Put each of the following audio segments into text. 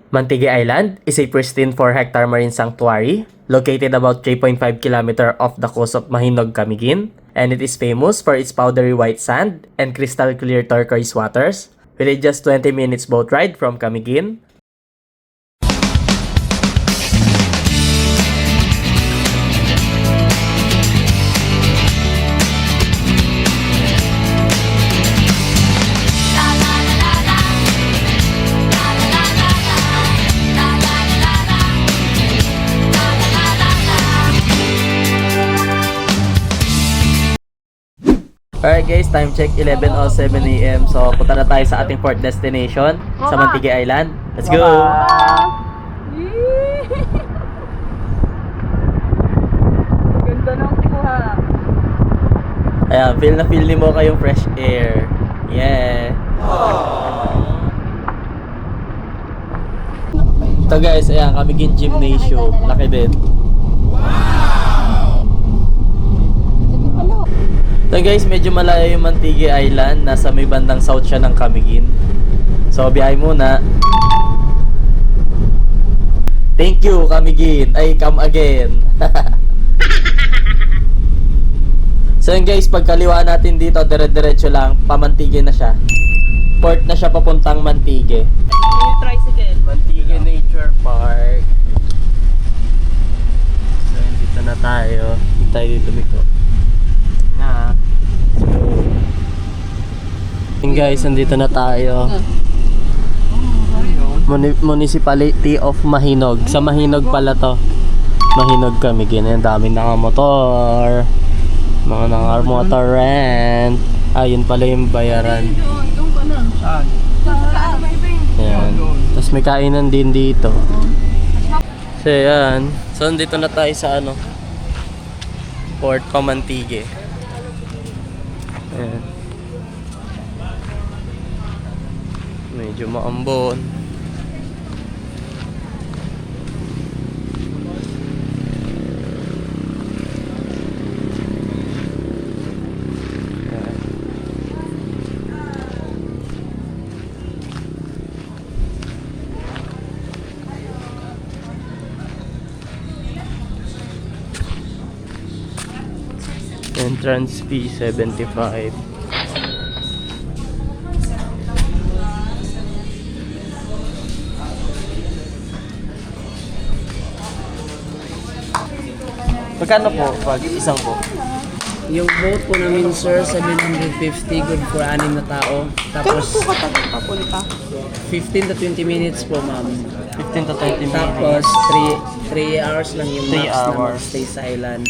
Mantigue Island is a pristine 4-hectare marine sanctuary located about 3.5 km off the coast of Mahinog, Camiguin, and it is famous for its powdery white sand and crystal clear turquoise waters, with just 20 minutes boat ride from Camiguin. Alright guys, time check 11:07 AM. So punta na tayo sa ating port destination sa Mantigue Island. Let's go! Ganda ng kuha. Ayan, feel ni mo kayong fresh air. Yeah! Ito guys, ayan, Camiguin Gymnasium. Laki din. So guys, medyo malayo yung Mantigue Island. Nasa may bandang south siya ng Camiguin. So, biyahe muna. Thank you, Camiguin. Ay, come again. So yun guys, pagkaliwa natin dito, dire-diretso lang. Pamantigue na siya. Port na siya papuntang Mantigue. May tricycle. Mantigue Nature Park. So, dito na tayo. Dito tayo dito, Miko. Na. Yun guys, nandito na tayo. Municipality of Mahinog. Sa Mahinog pala to. Mahinog kami. Ganyan, daming nakamotor. Mga naka-motor rent. Ayun pala yung bayaran. Doon ka na. Saan? Ayan. Tapos may kainan din dito. So yan. So nandito na tayo sa ano, Port Pamantigue. Ayan. Medyo maambon. Ayan. Entrance fee 75. Magkano po pag isang po? Yung boat po namin sir, 750, good for 6 na tao. Kano Tapos po katagal papunta? 15 to 20 minutes po ma'am. 15 to 30 minutes. Tapos 3 hours lang yung 3 max na hours. stay sa island.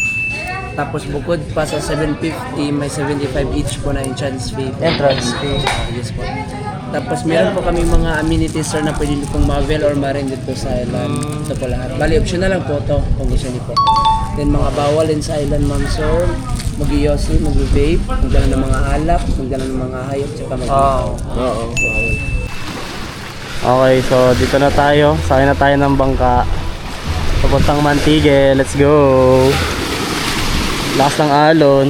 Tapos bukod pa sa 750, may 75 each po na entrance fee. Entrance fee. Yes po. Tapos meron po kami mga amenities sir na pwede pong ma-avail or ma-rent dito sa island. Ito po lahat. Bali, optional lang po to kung gusto niyo po. Then mga bawal din sa island ma'am sir. Mag-yosi, mag-vape, magdala ng mga alak, magdala ng mga hayop, tsaka Oo. Okay, so dito na tayo. Sakay na tayo ng bangka. Papuntang Mantigue. Let's go. Lakas ng alon.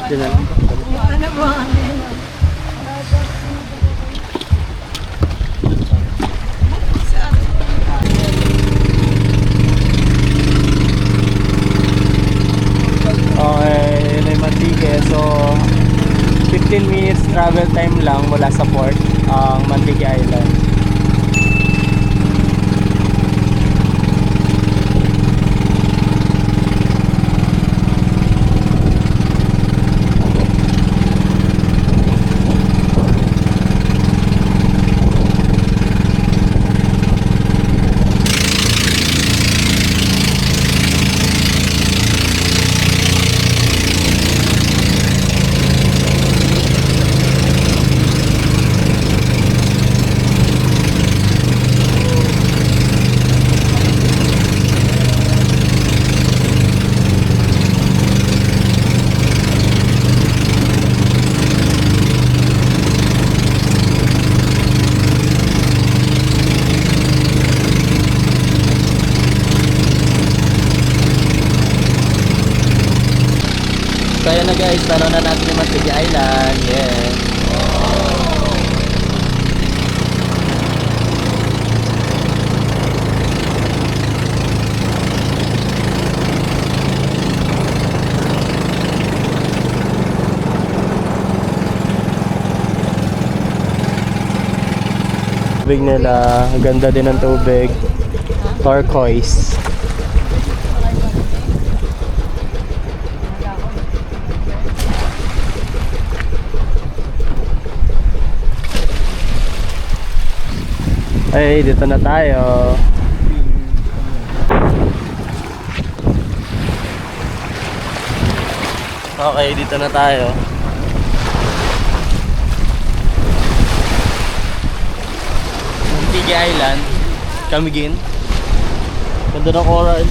Diyan na lang. Okay, yun ay Mantigue. So, 15 minutes travel time lang mula sa port ang Mantigue Island. guys, tanaw na natin yung Mantigui Island. Yeah. Tubig nila, ang ganda din ng tubig. Turquoise. Ay, dito na tayo. Okay, dito na tayo. Mantigui Island, Camiguin. Ganda ng coral.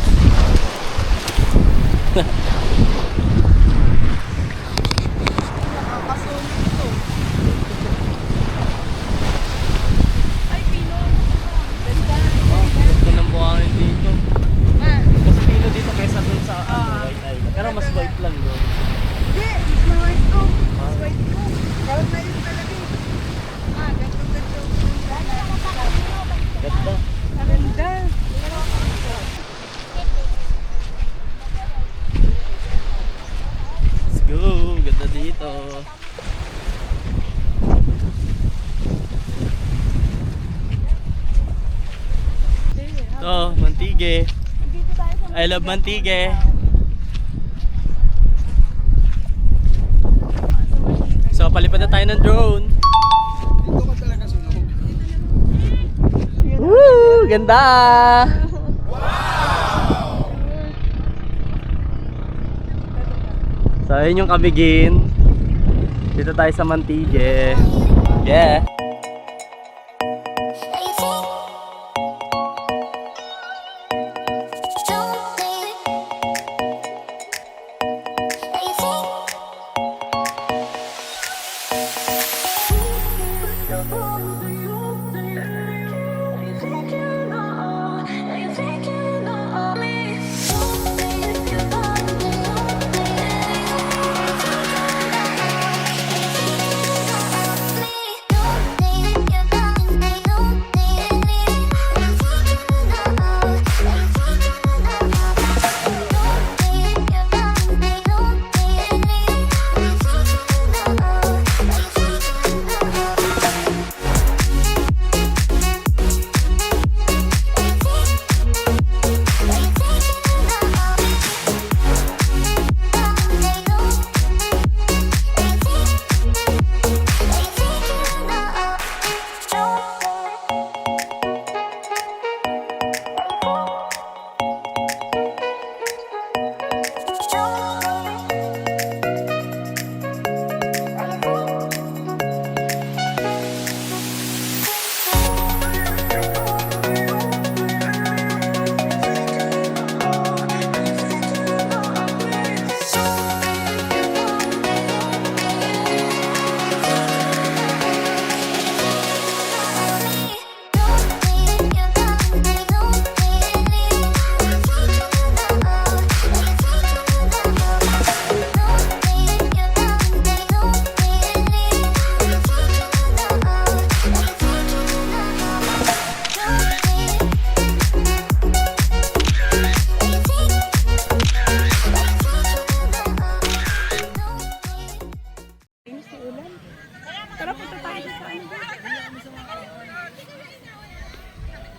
Ganda ng buhangin dito. Mas pino dito kaysa dun sa White Island. Pero mas white lang doon. Ganda. Let's go. Ganda dito. Ito, Mantigui. I love Mantigui. So, palipad na tayo ng drone. Woo! Ganda! So, ayun yung Camiguin. Dito tayo sa Mantigui. Yeah!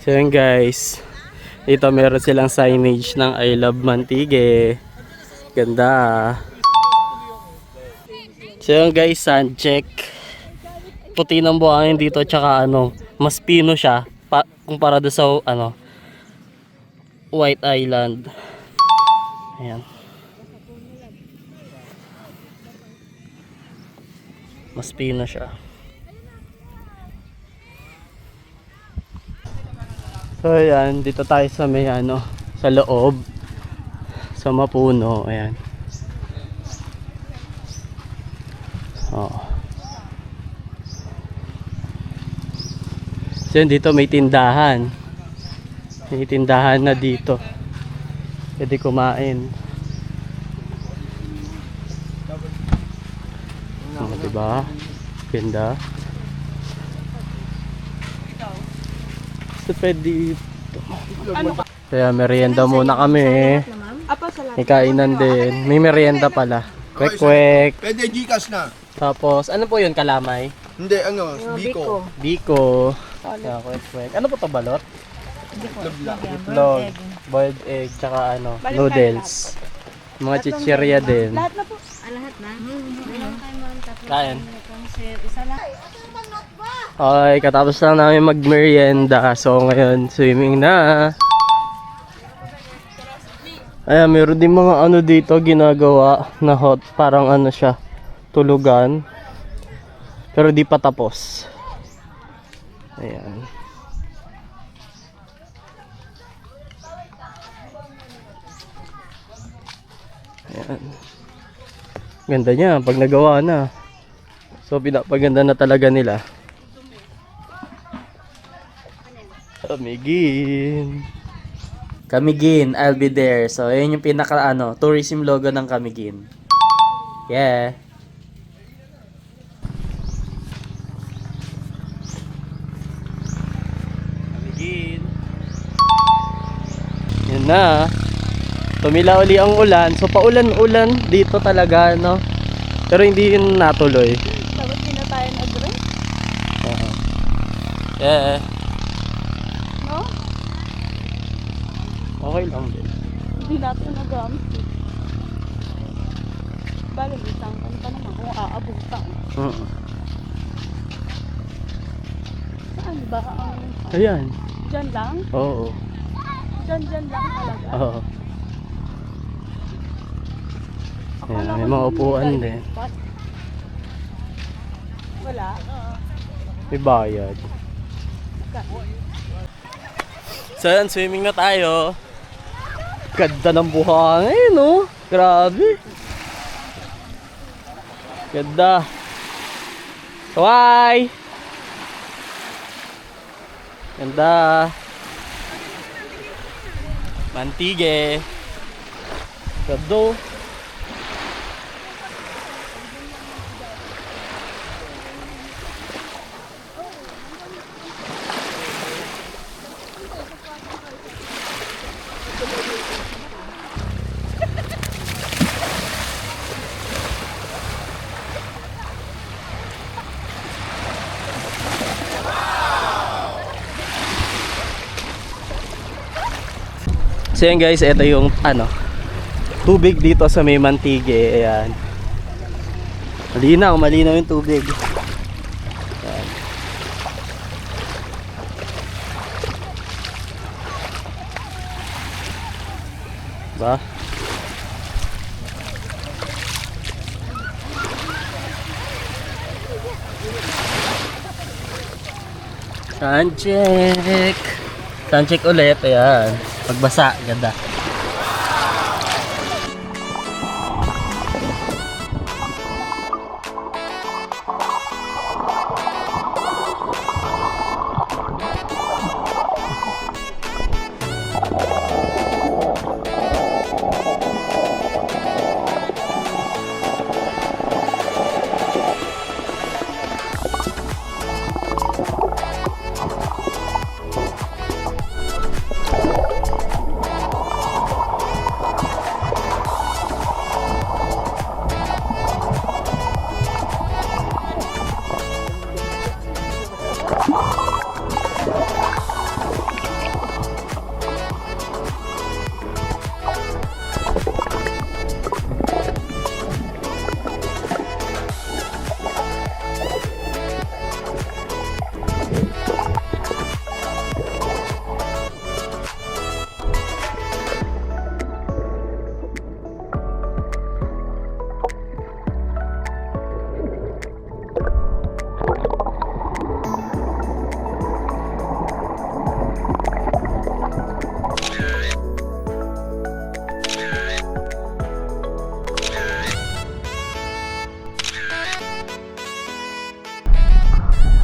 So yun guys, dito meron silang signage ng I love Mantigui. Ganda. So yun guys, sun check. Puti ng buhangin dito, tsaka mas pino siya kumpara doon sa White Island. Ayan. Mas pino siya. So ayan, dito tayo sa may sa loob. Sa mapuno, ayan. Oh. So yun, dito may tindahan. May tindahan na dito. Pwede kumain. Diba? Ganda. So, pwede ito. Kaya merienda muna kami. Apa sa lahat? May kainan din. May merienda pala. Kwek-kwek. Pwede Gcash na. Tapos, ano po yun? Kalamay? Hindi, ano, Biko. Biko. Yeah, kwek-kwek. Ano po to balot? Itlog. Boiled egg. Tsaka ano, noodles. Mga chichirya din. Lahat na po. Lahat na? Meron kayo mga tatlo. Kain. Isa lang. Okay, katapos lang namin mag-merienda. So, ngayon, swimming na. Ayan, meron din mga ano dito ginagawa na hot. Parang ano siya, tulugan. Pero di pa tapos. Ayan. Ayan. Ganda niya pag nagawa na. So, pinapaganda na talaga nila. Kamigin. Kamigin, I'll be there. So, yun yung pinaka tourism logo ng Kamigin. Yeah. Kamigin. Yun na. Tumila uli ang ulan. So, paulan-ulan dito talaga, no? Pero hindi yun natuloy. Dapat din na tayo nag-drink. Yeah. No? Okay lang din. Hindi natin nagamit. Bale, isang kan pa naman kung aabutan. Saan ba ang... Ayan. Diyan lang? Oo. Diyan lang talaga. Oo. Akala Ayan, ko may mga yung upuan diving din. spot. Wala. May bayad. So yan, swimming na tayo. Ganda ng buhangin, no? Grabe. Ganda. Kawai! Ganda. Mantige. Gado. So yan guys, ito yung tubig dito sa may Mantige. Ayan. Malinaw yung tubig. Ayan. Ba? Suncheck. Suncheck ulit, ayan. Pagbasa, ganda.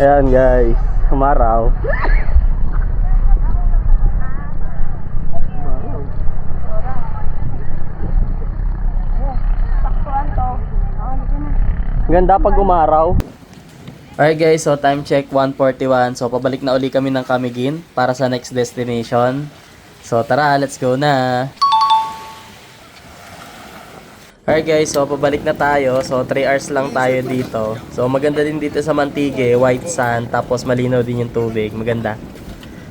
Ayan guys, umaraw. Ganda pag umaraw. Alright guys, so time check 1:41. So pabalik na uli kami ng Camiguin para sa next destination. So tara, let's go na. Alright guys, so pabalik na tayo. So 3 hours lang tayo dito. So maganda din dito sa Mantigue, white sand, tapos malinaw din yung tubig. Maganda.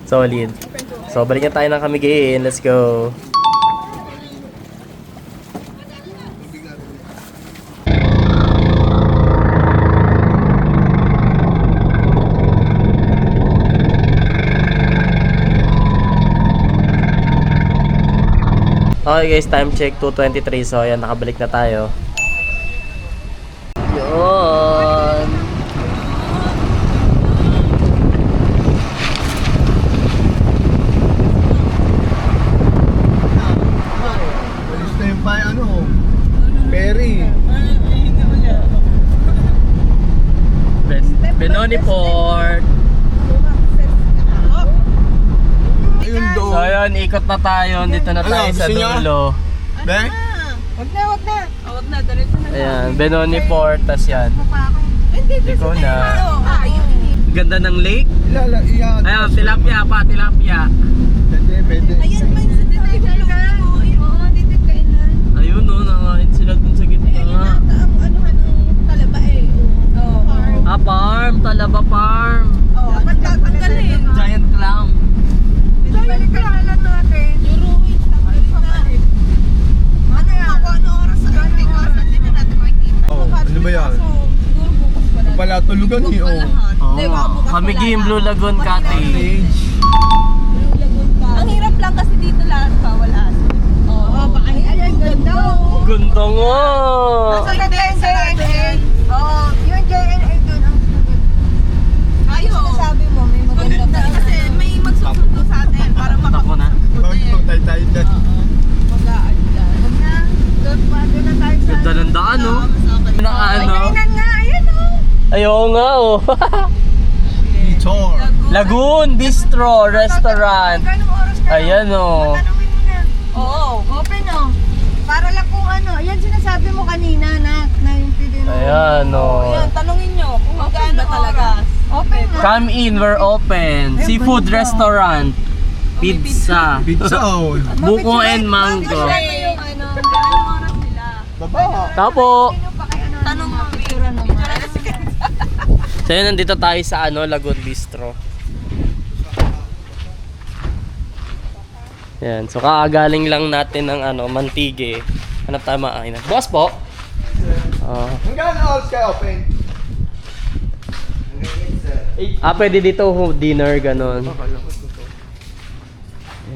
Solid. So balik na tayo ng Camiguin. Let's go. Okay guys, time check 2:23. So ayan, nakabalik na tayo. Yun. Walis na yung Perry. Benoni Port. Ayun So doon. ayun, ikot na tayo. Dito na tayo Ano, sa gusto niyo? dulo. Be? Wag na, diretso na. Ayan, Benoni Port. Tas yan. Ikaw na. Ganda ng lake. Iyan. Ayan, tilapia pa, tilapia. Pwede. Ayun no, nangain sila dun sa gitna. Ah, farm. Talaba farm. Giant clam. Oh, ano ba yan? Ito pala tulugan eh, oh. Oh, Camiguin Blue Lagoon Cottage. Ang hirap lang kasi dito lahat bawal aso. Oo, baka ayan, ganda. Ganda nga. Oo, yung JNA doon ang ayo. Sabi mo, may maganda kasi may magsusundo sa atin para Tako na. Magpapatay tayo dyan. mag-aan dyan. Huwag na, doon na tayo sa... Ganda ng daan, no? Nakaano? Kainan nga, ayan o. Ayaw nga, oh. Tour. Lagoon Bistro Restaurant. Ganong oras ka? Ayan, oh. Tanungin mo na. Oo, open o. Para lang kung ano, ayan sinasabi mo kanina na yung pwede mo. Ayan, oh. Ayan, tanungin nyo kung magkano oras. Open na. Come in, we're open. Seafood restaurant. Pizza. Pizza, oh. Buko and mango. Yung ano, gaano oras nila. Baba. Tapo. Tanong mo, picture mo. So yun, nandito tayo sa Lagoon Bistro. Yan, so kakagaling lang natin ng Mantigue. Hanap tayo makainan. Boss po. Hanggang oras kayo open? Pwede dito dinner ganon.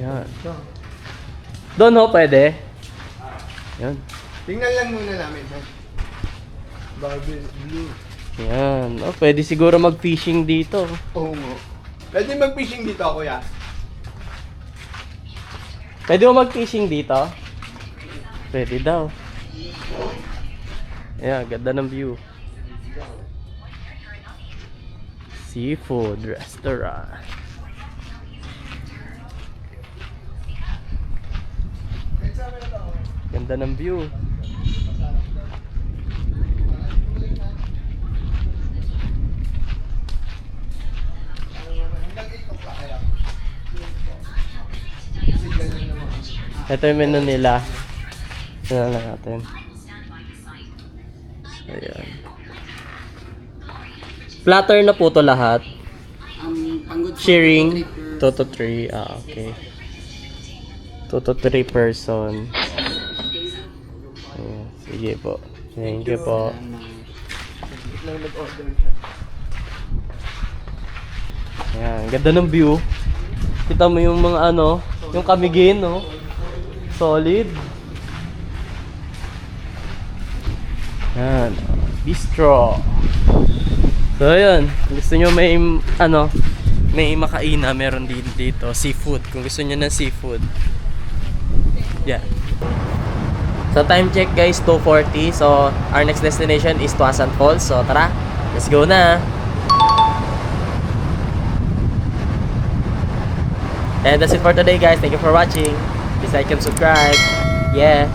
Yan. Doon ho pwede. Yan. Tingnan lang muna namin. Ha? Barbie blue. Yan. Pwede siguro mag-fishing dito. Oo nga. Pwede mag-fishing dito, kuya? Pwede mo mag-fishing dito? Pwede daw. Ayan, ganda ng view. Seafood restaurant. Ganda ng view. Ito yung menu nila. Tignan lang natin. Ayan. Platter na po to lahat. Sharing 2 to 3. Okay. 2 to 3 person. Ayan. Sige po. Thank you po. Ayan. Ganda ng view. Kita mo yung mga yung Camiguin, no? Solid. Yan. Bistro. So, yun. Gusto nyo may makaina, meron din dito. Seafood. Kung gusto nyo ng seafood. Yan. So, time check guys, 2:40. So, our next destination is Tuasan Falls. So, tara. Let's go na. And that's it for today guys. Thank you for watching. Please like and subscribe. Yeah.